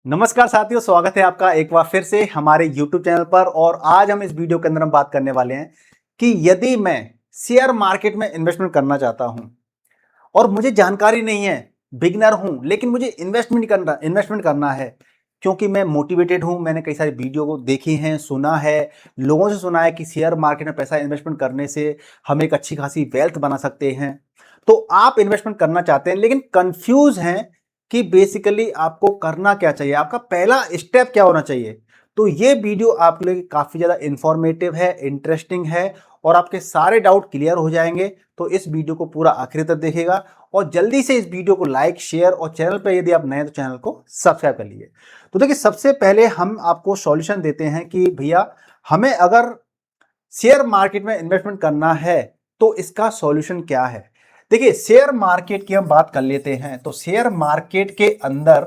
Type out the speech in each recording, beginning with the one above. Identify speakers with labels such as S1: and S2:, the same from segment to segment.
S1: नमस्कार साथियों, स्वागत है आपका एक बार फिर से हमारे YouTube चैनल पर। और आज हम इस वीडियो के अंदर हम बात करने वाले हैं कि यदि मैं शेयर मार्केट में इन्वेस्टमेंट करना चाहता हूं और मुझे जानकारी नहीं है, बिगिनर हूं, लेकिन मुझे इन्वेस्टमेंट करना है क्योंकि मैं मोटिवेटेड हूं। मैंने कई सारी वीडियो को देखी हैं, सुना है, लोगों से सुना है कि शेयर मार्केट में पैसा इन्वेस्टमेंट करने से हम एक अच्छी खासी वेल्थ बना सकते हैं। तो आप इन्वेस्टमेंट करना चाहते हैं लेकिन कंफ्यूज हैं कि बेसिकली आपको करना क्या चाहिए, आपका पहला स्टेप क्या होना चाहिए। तो ये वीडियो आपके लिए काफी ज्यादा इंफॉर्मेटिव है, इंटरेस्टिंग है और आपके सारे डाउट क्लियर हो जाएंगे। तो इस वीडियो को पूरा आखिर तक देखिएगा और जल्दी से इस वीडियो को लाइक, शेयर और चैनल पर यदि आप नए हैं तो चैनल को सब्सक्राइब कर लीजिए। तो देखिए, सबसे पहले हम आपको सॉल्यूशन देते हैं कि भैया हमें अगर शेयर मार्केट में इन्वेस्टमेंट करना है तो इसका सॉल्यूशन क्या है। देखिए, शेयर मार्केट की हम बात कर लेते हैं तो शेयर मार्केट के अंदर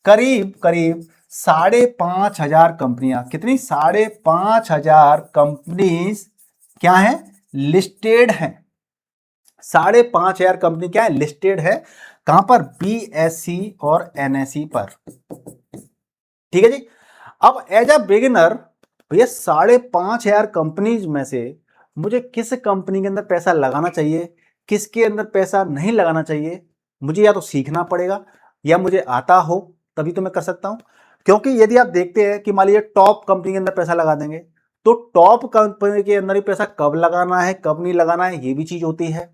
S1: करीब करीब 5,500 कंपनियां, कितनी 5,500 कंपनीज क्या है, लिस्टेड हैं। 5,500 कंपनी क्या है, लिस्टेड है। कहां पर, BSE और NSE पर। ठीक है जी। अब एज अ बिगिनर भैया 5,500 कंपनीज में से मुझे किस कंपनी के अंदर पैसा लगाना चाहिए, किसके अंदर पैसा नहीं लगाना चाहिए, मुझे या तो सीखना पड़ेगा या मुझे आता हो तभी तो मैं कर सकता हूं। क्योंकि यदि आप देखते हैं कि मान लीजिए टॉप कंपनी के अंदर पैसा लगा देंगे तो टॉप कंपनी के अंदर ही पैसा कब लगाना है, कब नहीं लगाना है, ये भी चीज होती है।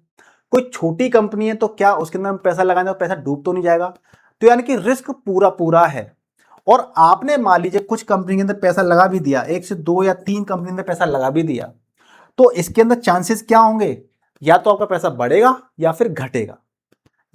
S1: कोई छोटी कंपनी है तो क्या उसके अंदर पैसा लगाने और पैसा डूब तो नहीं जाएगा। तो यानी कि रिस्क पूरा पूरा है। और आपने मान लीजिए कुछ कंपनी के अंदर पैसा लगा भी दिया, एक से दो या तीन कंपनी के अंदर पैसा लगा भी दिया, तो इसके अंदर चांसेस क्या होंगे, या तो आपका पैसा बढ़ेगा या फिर घटेगा,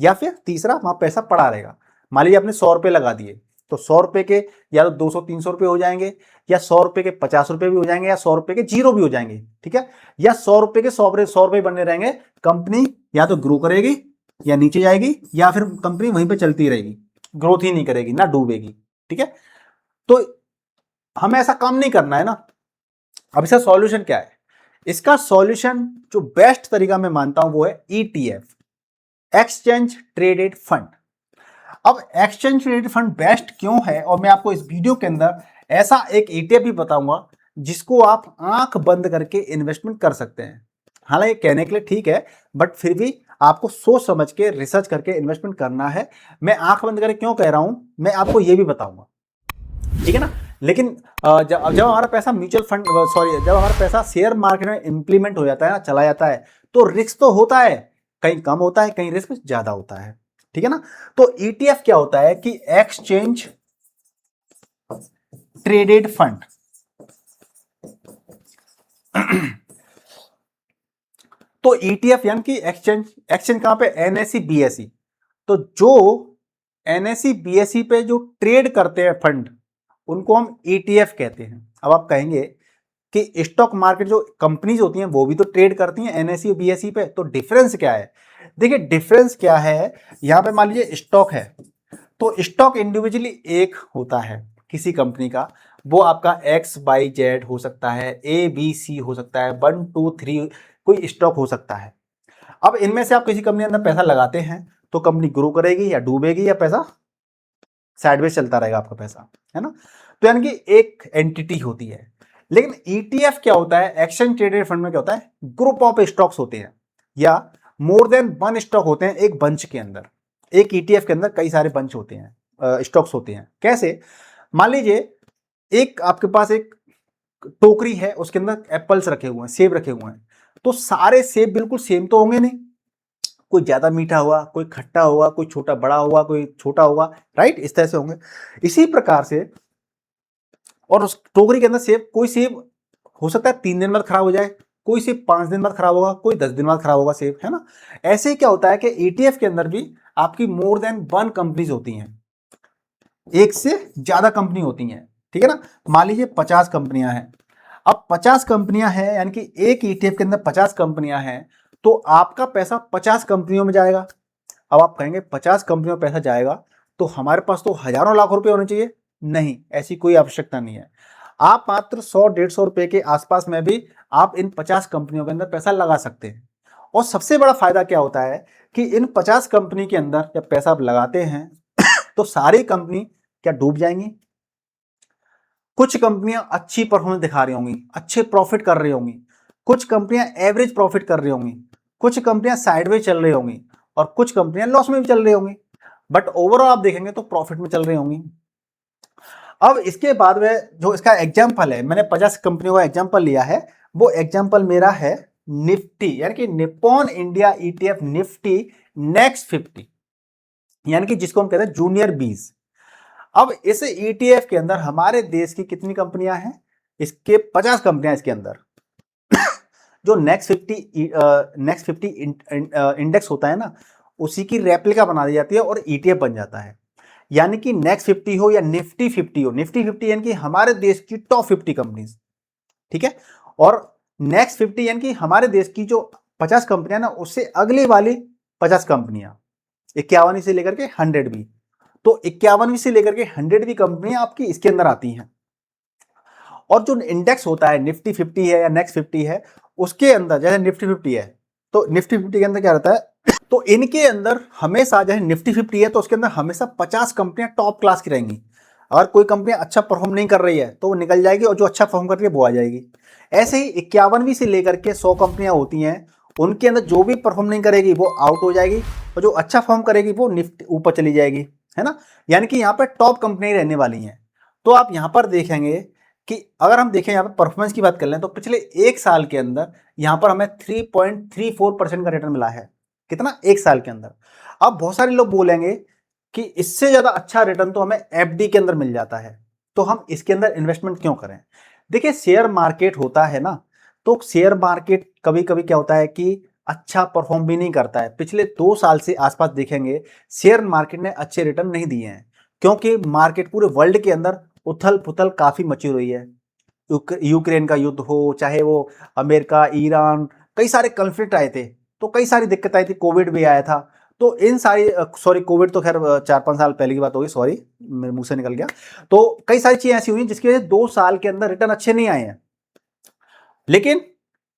S1: या फिर तीसरा वहां पैसा पड़ा रहेगा। मान लीजिए आपने 100 रुपए लगा दिए तो 100 रुपए के या तो 200-300 रुपए हो जाएंगे, या 100 रुपए के 50 रुपए भी हो जाएंगे, या 100 रुपए के जीरो भी हो जाएंगे। ठीक है, या 100 रुपए के 100 रुपए बने रहेंगे। कंपनी या तो ग्रो करेगी या नीचे जाएगी, या फिर कंपनी वहीं पे चलती रहेगी, ग्रोथ ही नहीं करेगी, ना डूबेगी। ठीक है, तो हमें ऐसा काम नहीं करना है ना। अब इसका सॉल्यूशन क्या है, इसका सॉल्यूशन जो बेस्ट तरीका मैं मानता हूं वो है ETF, एक्सचेंज ट्रेडेड फंड। अब एक्सचेंज ट्रेडेड फंड बेस्ट क्यों है, और मैं आपको इस वीडियो के अंदर ऐसा एक ETF भी बताऊंगा जिसको आप आंख बंद करके इन्वेस्टमेंट कर सकते हैं। हालांकि कहने के लिए ठीक है, बट फिर भी आपको सोच समझ के रिसर्च करके इन्वेस्टमेंट करना है। मैं आंख बंद करके क्यों कह रहा हूं, मैं आपको यह भी बताऊंगा। ठीक है ना। लेकिन जब हमारा पैसा म्यूचुअल फंड, जब हमारा पैसा शेयर मार्केट में इंप्लीमेंट हो जाता है ना, चला जाता है, तो रिस्क तो होता है, कहीं कम होता है, कहीं रिस्क ज्यादा होता है। ठीक है ना। तो ETF क्या होता है कि एक्सचेंज ट्रेडेड फंड। तो ETF यानी कि एक्सचेंज कहां पे, NSE BSE। तो जो NSE BSE पे जो ट्रेड करते हैं फंड, उनको हम ETF कहते हैं। अब आप कहेंगे कि स्टॉक मार्केट जो कंपनीज होती हैं वो भी तो ट्रेड करती हैं NSE और BSE पे, तो डिफरेंस क्या है। देखिए डिफरेंस क्या है, यहां पे मान लीजिए स्टॉक है तो स्टॉक इंडिविजुअली एक होता है किसी कंपनी का, वो आपका XYZ हो सकता है, ABC हो सकता है, 1 2 3 कोई स्टॉक हो सकता है। अब इनमें से आप किसी कंपनी के अंदर पैसा लगाते हैं तो कंपनी ग्रो करेगी या डूबेगी, या पैसा साइडवेज चलता रहेगा आपका पैसा, है ना। तो यानी कि एक एंटिटी होती है। लेकिन ETF क्या होता है, एक्सचेंज ट्रेडेड फंड में क्या होता है, ग्रुप ऑफ स्टॉक्स होते हैं या मोर देन वन स्टॉक होते हैं एक बंच के अंदर। एक ETF के अंदर कई सारे बंच होते हैं, स्टॉक्स होते हैं। कैसे, मान लीजिए एक आपके पास एक टोकरी है, उसके अंदर एप्पल्स रखे हुए हैं, सेब रखे हुए हैं, तो सारे सेब बिल्कुल सेम तो होंगे नहीं, कोई ज्यादा मीठा होगा, कोई खट्टा होगा, कोई छोटा बड़ा होगा, कोई छोटा होगा, राइट, इस तरह से होंगे। इसी प्रकार से, और उस टोकरी के अंदर सेब, कोई सेब हो सकता है 3 दिन बाद खराब हो जाए, कोई सेब 5 दिन बाद खराब होगा, कोई 10 दिन बाद खराब होगा सेब, है ना। ऐसे ही क्या होता है कि ETF के अंदर भी आपकी मोर देन वन कंपनीज होती हैं, एक से ज्यादा कंपनी होती हैं। ठीक है ना। मान लीजिए 50 कंपनियां हैं। अब 50 कंपनियां हैं यानी कि एक ETF के अंदर 50 कंपनियां हैं, तो आपका पैसा 50 कंपनियों में जाएगा। अब आप कहेंगे 50 कंपनियों में पैसा जाएगा तो हमारे पास तो हजारों लाख रुपए होने चाहिए। नहीं, ऐसी कोई आवश्यकता नहीं है। आप मात्र 100-150 रुपए के आसपास में भी आप इन 50 कंपनियों के अंदर पैसा लगा सकते हैं। और सबसे बड़ा फायदा क्या होता है कि इन 50 कंपनी के अंदर जब पैसा आप लगाते हैं तो सारी कंपनी क्या डूब जाएंगी? कुछ कंपनियां अच्छी परफॉर्मेंस दिखा रही होंगी, अच्छे प्रॉफिट कर रही होंगी, कुछ कंपनियां एवरेज प्रॉफिट कर रही होंगी, कुछ कंपनियां साइडवेज चल रही होंगी और कुछ कंपनियां लॉस में भी चल रही होंगी, बट ओवरऑल आप देखेंगे तो प्रॉफिट में चल रही होंगी। अब इसके बाद में जो इसका एग्जाम्पल है, मैंने 50 कंपनियों का एग्जाम्पल लिया है, वो एग्जाम्पल मेरा है निफ्टी, यानी कि Nippon India ETF Nifty next 50, यानी कि जिसको हम कहते हैं जूनियर 20। अब इस ईटीएफ के अंदर हमारे देश की कितनी कंपनियां हैं? इसके 50 कंपनियां इसके अंदर। जो नेक्स्ट 50 इंडेक्स होता है ना, उसी की रेप्लिका बना दी जाती है और ईटीएफ बन जाता है। यानी कि नेक्स्ट 50 हो या निफ्टी 50 हो, निफ्टी 50 यानी कि हमारे देश की टॉप 50 कंपनीज, ठीक है, और नेक्स्ट 50 यानी कि हमारे देश की जो 50 कंपनियां ना, उससे अगली वाली 50 कंपनियां, 51वीं से लेकर के 100वीं, तो 51वीं से लेकर के 100वीं कंपनियां आपकी इसके अंदर आती हैं। और जो इंडेक्स होता है निफ्टी 50 है या नेक्स्ट 50 है, उसके अंदर जैसे निफ्टी 50 है, तो निफ्टी 50 के अंदर क्या रहता है, तो इनके अंदर हमेशा जैसे निफ्टी 50 है तो उसके अंदर हमेशा 50 कंपनियां टॉप क्लास की रहेंगी। अगर कोई कंपनी अच्छा परफॉर्म नहीं कर रही है तो वो निकल जाएगी और जो अच्छा परफॉर्म कर रही है वो आ जाएगी। ऐसे ही 51वीं से लेकर के 100 कंपनियां होती हैं, उनके अंदर जो भी परफॉर्म नहीं करेगी वो आउट हो जाएगी और जो अच्छा परफॉर्म करेगी वो निफ्टी ऊपर चली जाएगी, है ना। यानी कि यहाँ पर टॉप कंपनी रहने वाली हैं। तो आप यहाँ पर देखेंगे कि अगर हम देखें यहाँ पर परफॉर्मेंस की बात कर लें तो पिछले एक साल के अंदर यहाँ पर हमें 3.34% का रिटर्न मिला है। कितना? एक साल के अंदर। अब बहुत सारे लोग बोलेंगे कि इससे ज्यादा अच्छा रिटर्न तो हमें एफडी के अंदर मिल जाता है, तो हम इसके अंदर इन्वेस्टमेंट क्यों करें? देखिए, शेयर मार्केट होता है ना, तो शेयर मार्केट कभी कभी क्या होता है कि अच्छा परफॉर्म भी नहीं करता है। पिछले 2 साल से आसपास देखेंगे शेयर मार्केट ने अच्छे रिटर्न नहीं दिए हैं, क्योंकि मार्केट पूरे वर्ल्ड के अंदर उथल पुथल काफी मची हुई है। यूक्रेन का युद्ध हो, चाहे वो अमेरिका, ईरान, कई सारे कॉन्फ्लिक्ट आए थे, तो कई सारी दिक्कत आई थी, कोविड भी आया था। तो इन सारी सॉरी कोविड तो खैर 4-5 साल पहले की बात होगी, सॉरी मेरे मुंह से निकल गया। तो कई सारी चीजें ऐसी हुई जिसकी वजह से 2 साल के अंदर रिटर्न अच्छे नहीं आए हैं। लेकिन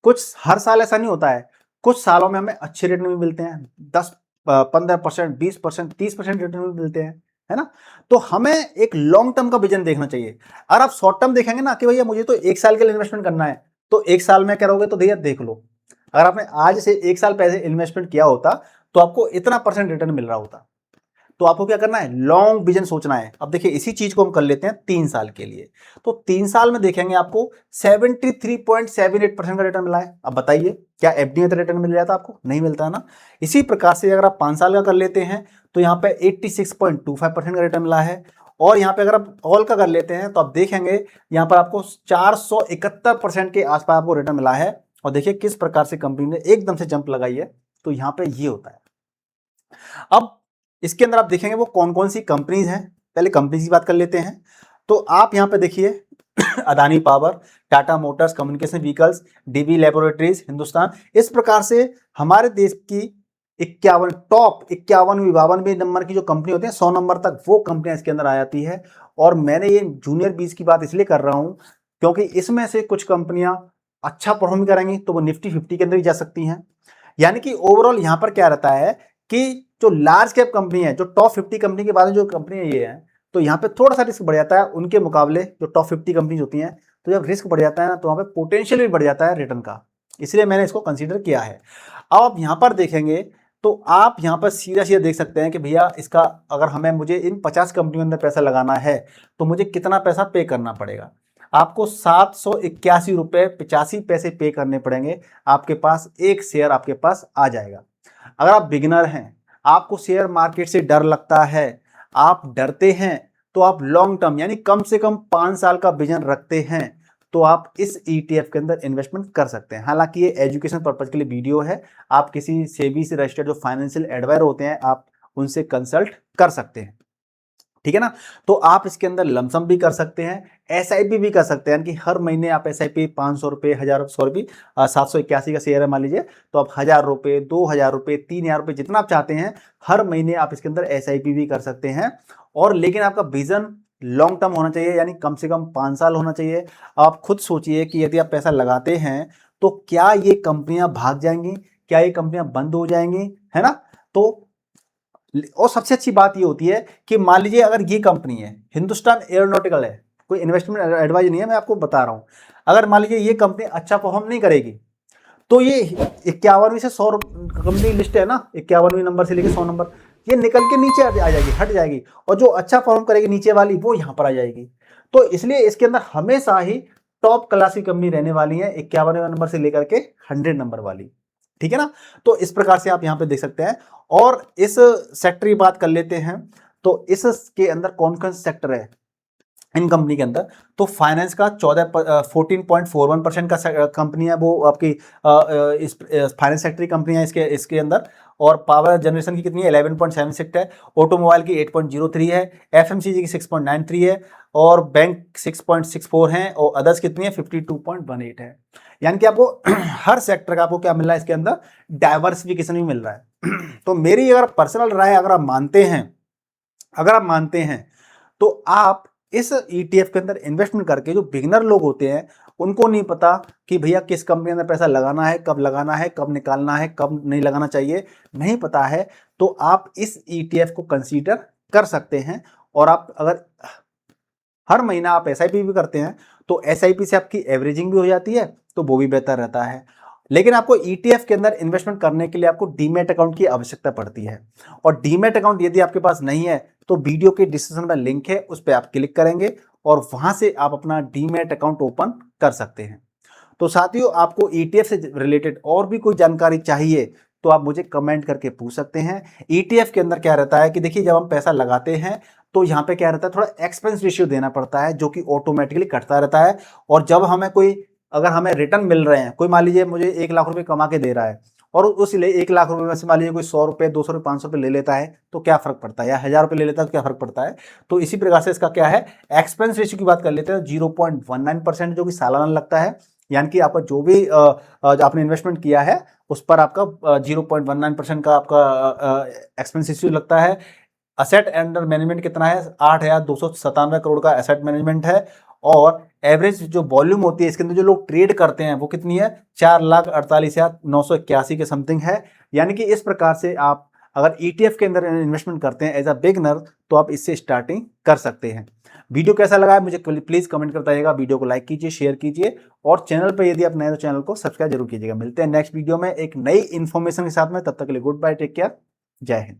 S1: कुछ हर साल ऐसा नहीं होता है, कुछ सालों में हमें अच्छे रिटर्न भी मिलते हैं, 10-15%, 20%, 30% रिटर्न भी मिलते हैं, है ना। तो हमें एक लॉन्ग टर्म का विजन देखना चाहिए। अगर आप शॉर्ट टर्म देखेंगे ना कि भैया मुझे तो 1 साल के लिए इन्वेस्टमेंट करना है, तो 1 साल में क्या रहोगे, तो भैया देख लो, अगर आपने आज से 1 साल पहले इन्वेस्टमेंट किया होता तो आपको इतना परसेंट रिटर्न मिल रहा होता। तो आपको क्या करना है, लॉन्ग विजन सोचना है। अब देखिए इसी चीज को हम कर लेते हैं 3 साल के लिए, तो 3 साल में देखेंगे आपको 73.78% का रिटर्न मिला है। अब बताइए क्या एफडी में रिटर्न मिल जाता? आपको नहीं मिलता है ना। इसी प्रकार से अगर आप 5 साल का कर लेते हैं तो यहाँ पे 86.25% का रिटर्न मिला है, और यहाँ पे अगर आप ऑल का कर लेते हैं तो आप देखेंगे यहाँ पर आपको 471% के आसपास आपको रिटर्न मिला है। और देखिए किस प्रकार से कंपनी ने एकदम से जंप लगाई है, तो यहाँ पे ये होता है। अब इसके अंदर आप देखेंगे वो कौन कौन सी कंपनीज हैं। पहले कंपनीज की बात कर लेते हैं। तो आप यहाँ पे देखिए Adani Power, Tata Motors, communication vehicles, Divi's Laboratories, Hindustan, इस प्रकार से हमारे देश की 51 टॉप 51-52 नंबर की जो कंपनी होती है 100 नंबर तक, वो कंपनियां इसके अंदर आ जाती है। और मैंने ये जूनियर 20 की बात इसलिए कर रहा हूं क्योंकि इसमें से कुछ कंपनियां अच्छा परफॉर्म करेंगी तो वो निफ्टी 50 के अंदर भी जा सकती हैं। यानी कि ओवरऑल यहां पर क्या रहता है कि जो लार्ज कैप कंपनी है, जो टॉप 50 कंपनी के बाद में जो कंपनी ये है, तो यहाँ पे थोड़ा सा रिस्क बढ़ जाता है उनके मुकाबले जो टॉप 50 कंपनीज होती हैं। तो जब रिस्क बढ़ जाता है ना, तो वहाँ पे पोटेंशियल भी बढ़ जाता है रिटर्न का, इसलिए मैंने इसको कंसीडर किया है। अब आप यहाँ पर देखेंगे तो आप यहाँ पर सीधा सीधा देख सकते हैं कि भैया इसका अगर मुझे इन 50 कंपनियों के अंदर पैसा लगाना है तो मुझे कितना पैसा पे करना पड़ेगा। आपको 781 रुपये 85 पैसे पे करने पड़ेंगे, आपके पास एक शेयर आपके पास आ जाएगा। अगर आप बिगिनर हैं, आपको शेयर मार्केट से डर लगता है, आप डरते हैं, तो आप लॉन्ग टर्म यानी कम से कम 5 साल का विजन रखते हैं, तो आप इस ETF के अंदर इन्वेस्टमेंट कर सकते हैं। हालांकि ये एजुकेशन पर्पज के लिए वीडियो है, आप किसी सेबी से रजिस्टर्ड जो फाइनेंशियल एडवाइजर होते हैं आप उनसे कंसल्ट कर सकते हैं, ठीक है ना। तो आप इसके अंदर लमसम भी कर सकते हैं, SIP भी कर सकते हैं, यानी कि हर महीने आप SIP 500 रुपये, 1000, सॉरी 781 का शेयर है मान लीजिए, तो आप 1000 रुपये, 2000 रुपये, 3000 रुपये, जितना आप चाहते हैं हर महीने आप इसके अंदर SIP भी कर सकते हैं। और लेकिन आपका विजन लॉन्ग टर्म होना चाहिए, यानी कम से कम 5 साल होना चाहिए। आप खुद सोचिए कि यदि आप पैसा लगाते हैं तो क्या ये कंपनियां भाग जाएंगी, क्या ये कंपनियां बंद हो जाएंगी, है ना। तो और सबसे अच्छी बात ये होती है कि मान लीजिए अगर ये कंपनी है, हिंदुस्तान एरोनॉटिकल है, कोई इन्वेस्टमेंट एडवाइज नहीं है, मैं आपको बता रहा हूं, अगर मान लीजिए ये कंपनी अच्छा परफॉर्म नहीं करेगी तो ये 51वीं से 100 कंपनी लिस्ट है ना, 51वीं नंबर से लेके 100 नंबर, ये निकल के नीचे आ जाएगी, हट जाएगी, और जो अच्छा परफॉर्म करेगी नीचे वाली वो यहाँ पर आ जाएगी। तो इसलिए इसके अंदर हमेशा ही टॉप क्लास की कंपनी रहने वाली है, 51वें नंबर से लेकर के 100 नंबर वाली, ठीक है ना। तो इस प्रकार से आप यहाँ पे देख सकते हैं। और इस सेक्टर की बात कर लेते हैं, तो इसके अंदर कौन कौन सेक्टर है इन कंपनी के अंदर। तो फाइनेंस का 14.41% का कंपनी है, वो आपकी इस फाइनेंस सेक्टर की कंपनी है इसके इसके अंदर। और पावर जनरेशन की कितनी है, 11.76 है। ऑटोमोबाइल की 8.03 है। एफएमसीजी की 6.93 है। और बैंक 6.64 है। और अदर्स कितनी है, 52.18 है। यानी कि आपको हर सेक्टर का आपको क्या मिल रहा है इसके अंदर, डाइवर्सिफिकेशन भी मिल रहा है। तो मेरी अगर पर्सनल राय अगर आप मानते हैं तो आप इस ETF के अंदर इन्वेस्टमेंट करके, जो बिगिनर लोग होते हैं उनको नहीं पता कि भैया किस कंपनी के अंदर पैसा लगाना है, कब लगाना है, कब निकालना है, कब नहीं लगाना चाहिए, नहीं पता है, तो आप इस ETF को कंसीडर कर सकते हैं। और आप अगर हर महीना आप SIP भी करते हैं तो SIP से आपकी एवरेजिंग भी हो जाती है, तो वो भी बेहतर रहता है। लेकिन आपको ETF के अंदर इन्वेस्टमेंट करने के लिए आपको डीमैट अकाउंट की आवश्यकता पड़ती है। और डीमैट अकाउंट यदि आपके पास नहीं है तो वीडियो के डिस्क्रिप्शन में लिंक है, उस पर आप क्लिक करेंगे और वहां से आप अपना डीमैट अकाउंट ओपन कर सकते हैं। तो साथियों, आपको ETF से रिलेटेड और भी कोई जानकारी चाहिए तो आप मुझे कमेंट करके पूछ सकते हैं। ETF के अंदर क्या रहता है कि देखिए, जब हम पैसा लगाते हैं तो यहाँ पे क्या रहता है, थोड़ा एक्सपेंस रेशियो देना पड़ता है जो कि ऑटोमेटिकली कटता रहता है। और जब हमें अगर हमें रिटर्न मिल रहे हैं, कोई मान लीजिए मुझे 1 लाख रुपए कमा के दे रहा है और उस 1 लाख रुपए में से मान लीजिए कोई 100 रुपए, 200 रुपए, 500 रुपए ले लेता है तो क्या फर्क पड़ता है, या 1000 रुपए ले लेता है तो क्या फर्क पड़ता है। तो इसी प्रकार से इसका क्या है, एक्सपेंस रेशियो की बात कर लेते हैं, 0.19% जो कि सालाना लगता है। यानी कि आपका जो भी जो आपने इन्वेस्टमेंट किया है उस पर आपका 0.19% का आपका एक्सपेंस रेशियो लगता है। असेट अंडर मैनेजमेंट कितना है, 8,297 करोड़ का एसेट मैनेजमेंट है। और एवरेज जो वॉल्यूम होती है इसके अंदर जो लोग ट्रेड करते हैं वो कितनी है, 4,48,981 के समथिंग है। यानी कि इस प्रकार से आप अगर ETF के अंदर इन्वेस्टमेंट करते हैं एज अ बिगनर तो आप इससे स्टार्टिंग कर सकते हैं। वीडियो कैसा लगा है मुझे प्लीज कमेंट कर बताइएगा। वीडियो को लाइक कीजिए, शेयर कीजिए, और चैनल पर यदि आप नए तो चैनल को सब्सक्राइब जरूर कीजिएगा। मिलते हैं नेक्स्ट वीडियो में एक नई इन्फॉर्मेशन के साथ में, तब तक के लिए गुड बाय, टेक केयर, जय हिंद।